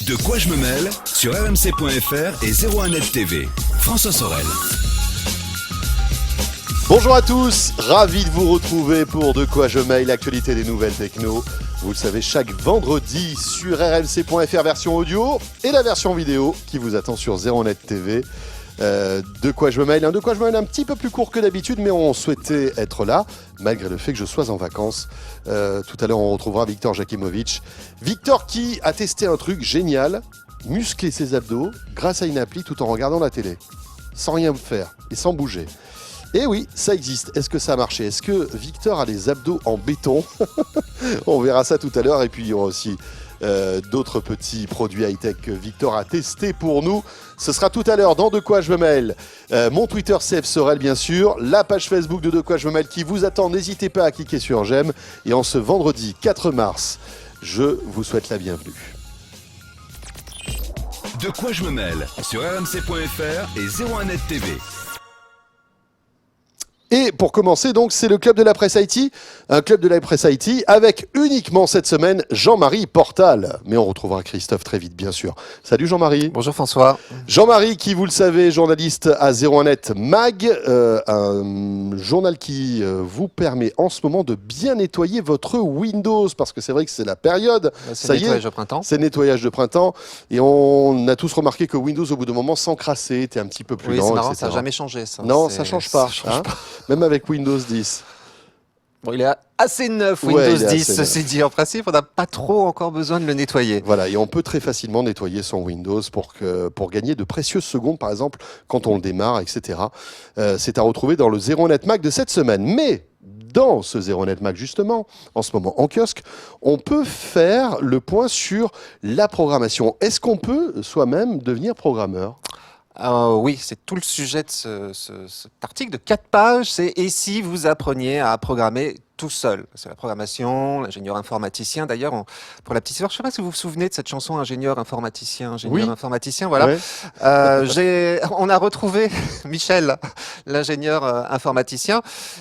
De quoi je me mêle sur rmc.fr et 01net TV. François Sorel. Bonjour à tous, ravi de vous retrouver pour De quoi je mêle, l'actualité des nouvelles techno. Vous le savez, chaque vendredi sur rmc.fr version audio et la version vidéo qui vous attend sur 01net TV. De quoi je me mêle, De quoi je me mêle un petit peu plus court que d'habitude, mais on souhaitait être là, malgré le fait que je sois en vacances. Tout à l'heure, on retrouvera Victor Jakimovic. Victor qui a testé un truc génial, muscler ses abdos grâce à une appli tout en regardant la télé, sans rien faire et sans bouger. Et oui, ça existe. Est-ce que ça a marché? Est-ce que Victor a des abdos en béton? On verra ça tout à l'heure. Et puis il y aura aussi d'autres petits produits high-tech que Victor a testés pour nous. Ce sera tout à l'heure dans De quoi je me mêle. Mon Twitter CF Sorel bien sûr, la page Facebook de quoi je me mêle qui vous attend. N'hésitez pas à cliquer sur j'aime. Et en ce vendredi 4 mars, je vous souhaite la bienvenue. De quoi je me mêle sur rmc.fr et 01net TV. Et pour commencer, donc, c'est le Club de la Presse IT, un Club de la Presse IT avec uniquement cette semaine Jean-Marie Portal. Mais on retrouvera Christophe très vite, bien sûr. Salut Jean-Marie. Bonjour François. Jean-Marie, qui vous le savez, journaliste à 01net Mag, un journal qui vous permet en ce moment de bien nettoyer votre Windows, parce que c'est vrai que c'est la période. C'est le nettoyage de printemps. C'est le nettoyage de printemps. Et on a tous remarqué que Windows, au bout d'un moment, s'encrassait, était un petit peu plus lent, c'est marrant, etc. ça n'a jamais changé. Ça. Non, ça ne change pas. Même avec Windows 10. Bon, il est assez neuf, Windows 10, ceci dit. En principe, on n'a pas trop encore besoin de le nettoyer. Voilà, et on peut très facilement nettoyer son Windows pour gagner de précieuses secondes, par exemple, quand on le démarre, etc. C'est à retrouver dans le 01net Mag de cette semaine. Mais dans ce 01net Mag, justement, en ce moment en kiosque, on peut faire le point sur la programmation. Est-ce qu'on peut soi-même devenir programmeur ? Oui, c'est tout le sujet de cet article de 4 pages. C'est « Et si vous appreniez à programmer tout seul ?» C'est la programmation, l'ingénieur informaticien. D'ailleurs, pour la petite histoire, je ne sais pas si vous vous souvenez de cette chanson « Ingénieur informaticien ». Informaticien, voilà. Ouais. On a retrouvé Michel, l'ingénieur informaticien,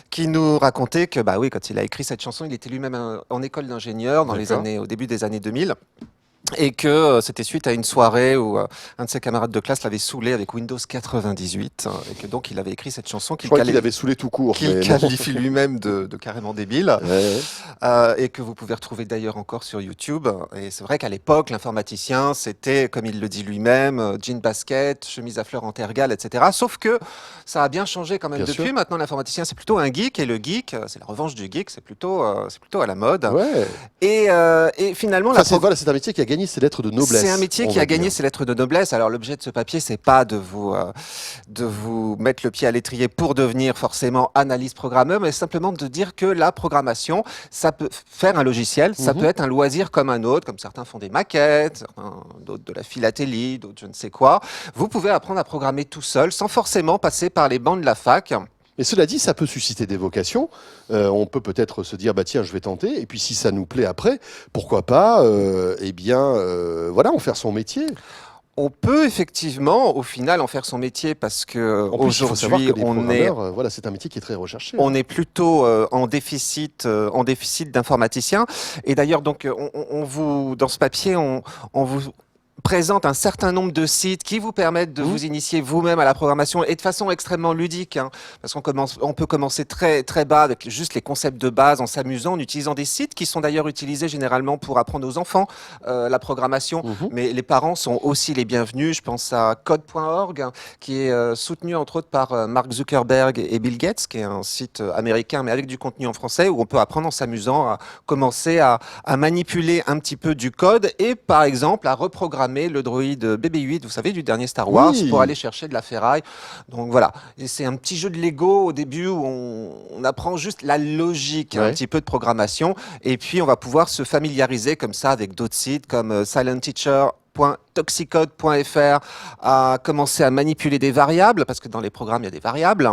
qui nous racontait que, bah oui, quand il a écrit cette chanson, il était lui-même en école d'ingénieur au début des années 2000. Et que c'était suite à une soirée où un de ses camarades de classe l'avait saoulé avec Windows 98 et que donc il avait écrit cette chanson qu'il avait saoulé tout court, qu'il qualifie lui-même de carrément débile, et que vous pouvez retrouver d'ailleurs encore sur YouTube. Et c'est vrai qu'à l'époque, l'informaticien, c'était, comme il le dit lui-même, jean basket, chemise à fleurs en tergale, etc. Sauf que ça a bien changé quand même depuis. Maintenant, l'informaticien, c'est plutôt un geek, et le geek, c'est la revanche du geek, c'est plutôt à la mode. Ouais. Et finalement, c'est un métier qui a gagné ses lettres de noblesse. C'est un métier qui a gagné ses lettres de noblesse. Alors l'objet de ce papier, c'est pas de vous mettre le pied à l'étrier pour devenir forcément analyste programmeur, mais simplement de dire que la programmation, ça peut faire un logiciel, ça peut être un loisir comme un autre, comme certains font des maquettes, d'autres de la philatélie, d'autres je ne sais quoi. Vous pouvez apprendre à programmer tout seul, sans forcément passer par les bancs de la fac. Et cela dit, ça peut susciter des vocations. On peut peut-être se dire, bah tiens, je vais tenter. Et puis si ça nous plaît après, pourquoi pas, en faire son métier. On peut effectivement, au final, en faire son métier parce que aujourd'hui, c'est un métier qui est très recherché. On est plutôt en déficit d'informaticiens. Et d'ailleurs, donc, dans ce papier, on vous présente un certain nombre de sites qui vous permettent de vous initier vous-même à la programmation et de façon extrêmement ludique, parce on peut commencer très, très bas avec juste les concepts de base en s'amusant, en utilisant des sites qui sont d'ailleurs utilisés généralement pour apprendre aux enfants la programmation, mais les parents sont aussi les bienvenus. Je pense à code.org qui est soutenu entre autres par Mark Zuckerberg et Bill Gates, qui est un site américain mais avec du contenu en français où on peut apprendre en s'amusant à commencer à manipuler un petit peu du code et par exemple à reprogrammer le droïde BB-8, vous savez, du dernier Star Wars, pour aller chercher de la ferraille. Donc voilà, et c'est un petit jeu de Lego au début où on apprend juste la logique, un petit peu de programmation, et puis on va pouvoir se familiariser comme ça avec d'autres sites comme silentteacher.fr toxicode.fr a commencé à manipuler des variables, parce que dans les programmes, il y a des variables.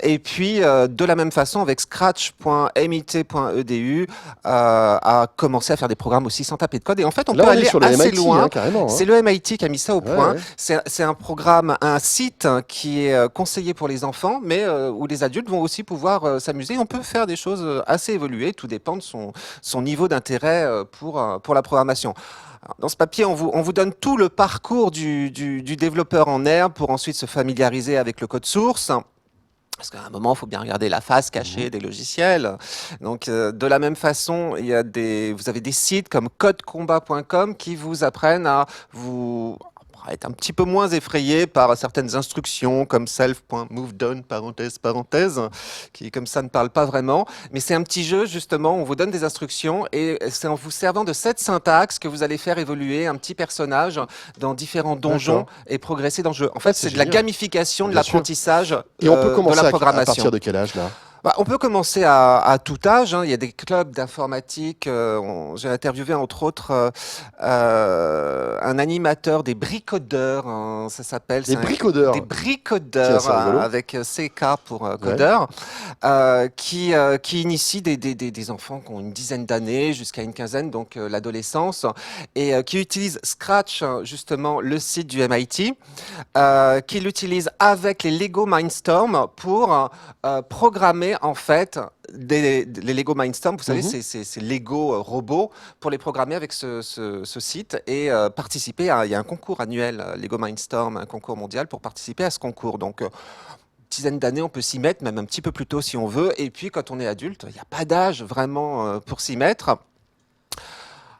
Et puis, de la même façon, avec scratch.mit.edu, a commencé à faire des programmes aussi sans taper de code. Et en fait, on Là, peut on est aller sur le assez MIT, loin. hein, carrément. Hein. C'est le MIT qui a mis ça au point. Ouais. C'est un programme, un site qui est conseillé pour les enfants, mais où les adultes vont aussi pouvoir s'amuser. On peut faire des choses assez évoluées. Tout dépend de son niveau d'intérêt pour la programmation. Alors, dans ce papier, on vous donne tout le parcours du développeur en herbe pour ensuite se familiariser avec le code source. Parce qu'à un moment, il faut bien regarder la face cachée des logiciels. Donc, de la même façon, vous avez des sites comme codecombat.com qui vous apprennent à être un petit peu moins effrayé par certaines instructions comme self.movedown, parenthèse, qui comme ça ne parle pas vraiment. Mais c'est un petit jeu, justement, on vous donne des instructions et c'est en vous servant de cette syntaxe que vous allez faire évoluer un petit personnage dans différents donjons et progresser dans le jeu. En fait, c'est de la génial. gamification de Bien sûr. l'apprentissage Et on peut de commencer la à programmation. partir de quel âge, là? On peut commencer à tout âge. Hein. Il y a des clubs d'informatique. J'ai interviewé entre autres un animateur des bricodeurs. Hein, ça s'appelle. Des bricodeurs. Des bricodeurs Tiens, c'est rigolo. avec CK pour codeur, qui initie des enfants qui ont une dizaine d'années jusqu'à une quinzaine, donc l'adolescence, et qui utilisent Scratch, justement, le site du MIT, qui l'utilise avec les Lego Mindstorm pour programmer en fait les Lego Mindstorm, vous savez, c'est Lego robots, pour les programmer avec ce site et participer il y a un concours annuel, Lego Mindstorm, un concours mondial pour participer à ce concours. Donc, dizaine d'années, on peut s'y mettre, même un petit peu plus tôt si on veut. Et puis, quand on est adulte, il n'y a pas d'âge vraiment pour s'y mettre.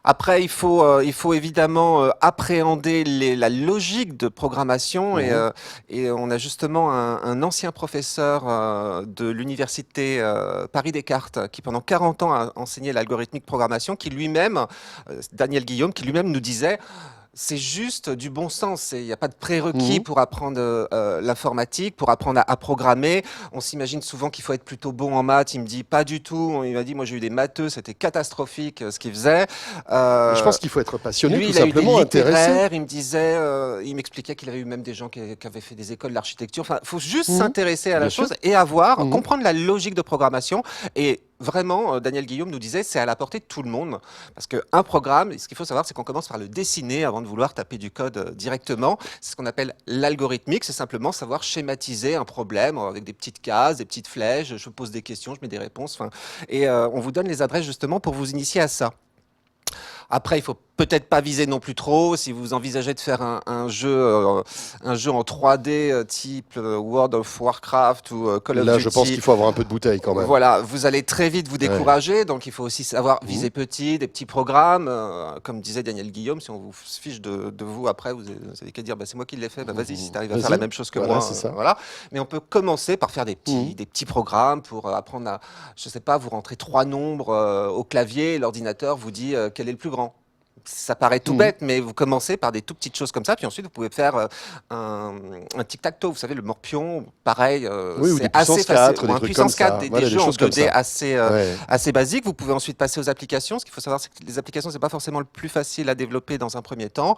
Après, il faut évidemment appréhender la logique de programmation et on a justement un ancien professeur de l'université Paris-Descartes qui pendant 40 ans a enseigné l'algorithmique programmation, qui lui-même, Daniel Guillaume, qui lui-même nous disait: c'est juste du bon sens. Il n'y a pas de prérequis pour apprendre l'informatique, pour apprendre à programmer. On s'imagine souvent qu'il faut être plutôt bon en maths. Il me dit pas du tout. Il m'a dit, moi j'ai eu des matheux, c'était catastrophique ce qu'il faisait. Je pense qu'il faut être passionné, Lui, tout il a eu des simplement, intéressé. littéraires. Il me disait, il m'expliquait qu'il avait eu même des gens qui avaient fait des écoles d'architecture. Enfin, il faut juste s'intéresser à la Bien sûr. chose et comprendre la logique de programmation. Et vraiment, Daniel Guillaume nous disait, c'est à la portée de tout le monde. Parce qu'un programme, ce qu'il faut savoir, c'est qu'on commence par le dessiner avant de vouloir taper du code directement. C'est ce qu'on appelle l'algorithmique. C'est simplement savoir schématiser un problème avec des petites cases, des petites flèches. Je pose des questions, je mets des réponses. Et on vous donne les adresses justement pour vous initier à ça. Après, il faut peut-être pas viser non plus trop. Si vous envisagez de faire un jeu en 3D type World of Warcraft ou Call of Duty. Là, je pense qu'il faut avoir un peu de bouteille quand même. Voilà, vous allez très vite vous décourager. Donc, il faut aussi savoir viser petit, des petits programmes. Comme disait Daniel Guillaume, si on vous fiche de vous après, vous avez qu'à dire c'est moi qui l'ai fait. Vas-y, si tu arrives à faire la même chose que moi. C'est ça. Voilà. Mais on peut commencer par faire des petits programmes pour apprendre à, je sais pas, vous rentrez 3 nombres au clavier et l'ordinateur vous dit quel est le plus grand. Ça paraît tout bête, mais vous commencez par des tout petites choses comme ça, puis ensuite vous pouvez faire un tic-tac-toe, vous savez, le morpion, pareil, c'est assez facile. Ou un puissance 4, des jeux en 2D assez basiques. Vous pouvez ensuite passer aux applications. Ce qu'il faut savoir, c'est que les applications, c'est pas forcément le plus facile à développer dans un premier temps.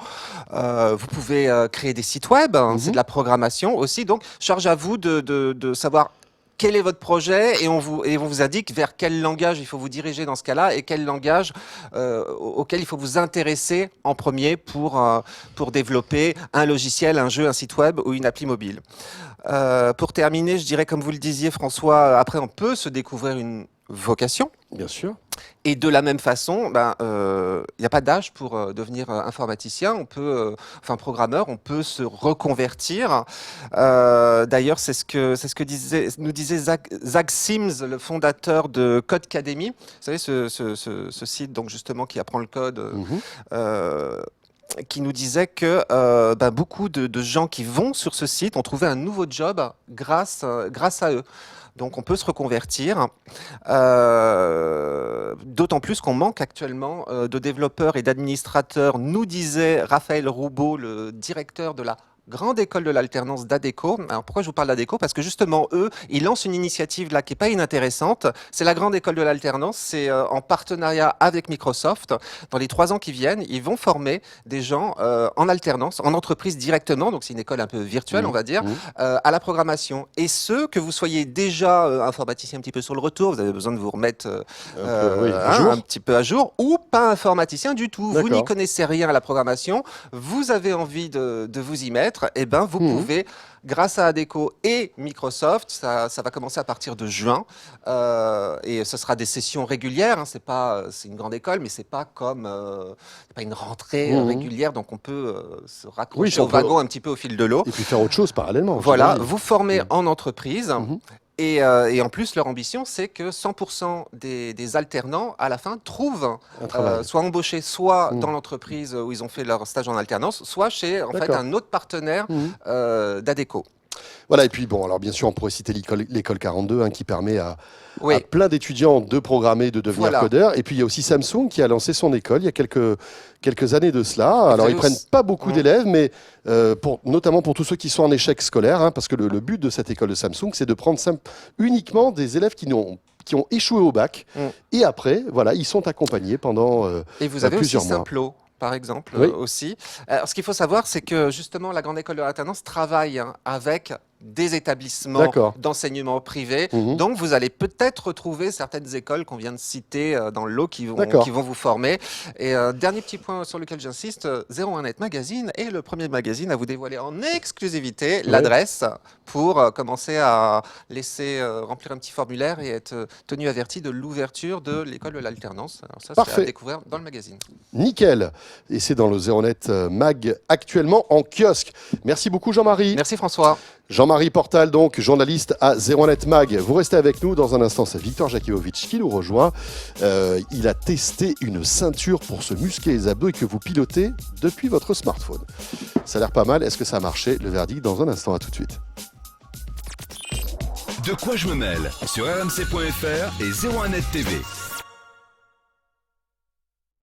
Vous pouvez créer des sites web, c'est de la programmation aussi, donc charge à vous de savoir quel est votre projet et on vous indique vers quel langage il faut vous diriger dans ce cas-là et quel langage auquel il faut vous intéresser en premier pour développer un logiciel, un jeu, un site web ou une appli mobile. Pour terminer, je dirais, comme vous le disiez François, après on peut se découvrir une vocation. Bien sûr. Et de la même façon, il n'y a pas d'âge pour devenir informaticien. On peut, programmeur, on peut se reconvertir. D'ailleurs, c'est ce que nous disait Zach Sims, le fondateur de Codecademy. Vous savez, ce site, donc justement, qui apprend le code. Qui nous disait que beaucoup de gens qui vont sur ce site ont trouvé un nouveau job grâce à eux. Donc on peut se reconvertir, d'autant plus qu'on manque actuellement de développeurs et d'administrateurs, nous disait Raphaël Roubaud, le directeur de la grande école de l'alternance d'Adecco. Alors pourquoi je vous parle d'Adecco? Parce que justement, eux, ils lancent une initiative là qui est pas inintéressante. C'est la grande école de l'alternance. C'est en partenariat avec Microsoft. Dans les 3 ans qui viennent, ils vont former des gens en alternance, en entreprise directement. Donc c'est une école un peu virtuelle, on va dire, à la programmation. Et ceux que vous soyez déjà informaticien un petit peu sur le retour, vous avez besoin de vous remettre un petit peu à jour, ou pas informaticien du tout. Vous n'y connaissez rien à la programmation, vous avez envie de vous y mettre, et ben vous pouvez, grâce à Adecco et Microsoft, ça va commencer à partir de juin, et ce sera des sessions régulières. Hein, c'est une grande école, mais c'est pas comme c'est pas une rentrée régulière, donc on peut se raccrocher au wagon un petit peu au fil de l'eau. Et puis faire autre chose parallèlement. Voilà, vous formez en entreprise. Et en plus, leur ambition, c'est que 100% des alternants, à la fin, trouvent soit embauchés, soit dans l'entreprise où ils ont fait leur stage en alternance, soit chez en fait, un autre partenaire d'Adecco. Voilà, et puis bon, alors bien sûr, on pourrait citer l'école 42, qui permet à plein d'étudiants de programmer, de devenir codeurs. Et puis il y a aussi Samsung qui a lancé son école il y a quelques années de cela. Alors ils prennent pas beaucoup d'élèves, mais notamment pour tous ceux qui sont en échec scolaire, parce que le but de cette école de Samsung, c'est de prendre uniquement des élèves qui ont échoué au bac. Et après, voilà, ils sont accompagnés pendant et vous avez plusieurs aussi mois. Simplo, par exemple, aussi. Alors, ce qu'il faut savoir, c'est que justement, la grande école de l'alternance travaille avec des établissements d'enseignement privé. Donc, vous allez peut-être retrouver certaines écoles qu'on vient de citer dans le lot qui vont vous former. Et dernier petit point sur lequel j'insiste, 01net Magazine est le premier magazine à vous dévoiler en exclusivité l'adresse pour commencer à laisser remplir un petit formulaire et être tenu averti de l'ouverture de l'école de l'alternance. Alors ça, c'est à découvrir dans le magazine. Nickel. Et c'est dans le 01net Mag actuellement en kiosque. Merci beaucoup Jean-Marie. Merci François. Jean-Marie Portal, donc journaliste à 01net Mag. Vous restez avec nous. Dans un instant, c'est Victor Jakivovic qui nous rejoint. Il a testé une ceinture pour se muscler les abdos et que vous pilotez depuis votre smartphone. Ça a l'air pas mal. Est-ce que ça a marché? Le verdict dans un instant. À tout de suite. De quoi je me mêle sur rmc.fr et 01net TV.